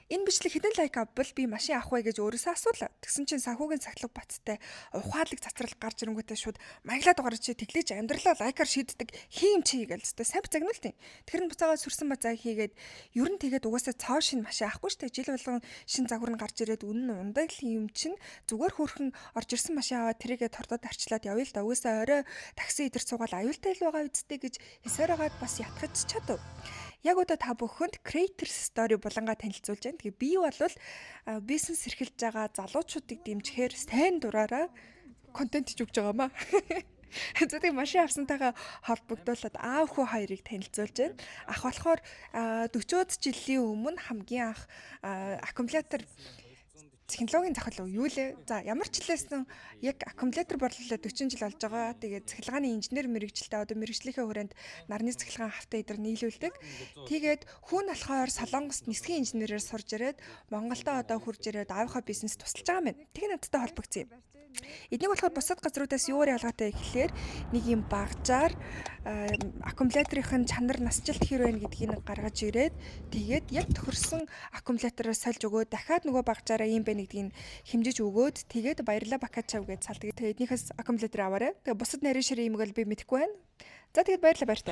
Энэ бичлэг хэдэн лайк авбал би машин авах вэ гэж өөрөөсөө асуулаа. Тэгсэн чинь санхүүгийн цахилгаан баттай ухаалаг цацрал гарч ирэнгүүтээ шууд маяглаад байгаа чи тэглэж амьдралаа лайкаар шийддэг хийм чи гээл өстой сайн загнуултын. Тэр нь буцаага сүрсэн бацаа хийгээд ер нь тэгээд угаасаа цоо шин машин авахгүй штэ жил болгон шин загвар нь гарч ирээд үнэн нь ундаг л юм чинь зүгээр хөөрхөн орж ирсэн машин аваад тэрийгээ тордод арчлаад явъя л да угаасаа орой такси идэр цугаал аюултай л байгаа үсттэй гэж хэсээрээгээд бас ятгаж чадав. Яг одоо та бүхэнд creator story булангаа танилцуулж байна. Тэгээ би бол бизнес эрхэлж байгаа залуучуудыг дэмжихээр сайн дураараа контент хийж өгч байгаамаа. Зөвхөн машин авсантайгаа холбогдуулаад аав хүү хоёрыг танилцуулж байна. Ах болохоор 40-од жилийн өмнө хамгийн анх аккумулятор технологийн захиалга юу лээ? За ямар ч хэлсэн яг аккумулятор борлуулаад 40 жил болж байгаа. Тэгээд цахилгааны инженер мэрэгчлээ одоо мэрэгжлийнхээ хүрээнд нарны цахилгаан хавтаа эдэр нийлүүлдэг. Тэгээд хүн болохоор Солонгост нисхийн инженерээр сурж ирээд Монголдо одоо хурж ирээд аавынхаа бизнес тусалж байгаа юм байна. Тэгээ надтай холбогдсон юм. Эднийг болохоор бусад газруудаас юугаар ялгаатай гэхлээр нэг юм багжаар аккумуляторын чанар насжилт хэр байна гэдгийг гаргаж ирээд тэгээд яг тохирсон аккумулятороос сольж өгөөд дахиад нөгөө багжаараа юм байна гэдгийг хэмжиж өгөөд тэгээд баярлалаа бакачав гэж салдаг. Тэгээд эднийхээс аккумулятор аваарай. Тэгээд бусад нарийн ширээ юмг л би мэдэхгүй байна. За тэгээд баярлалаа баяртай.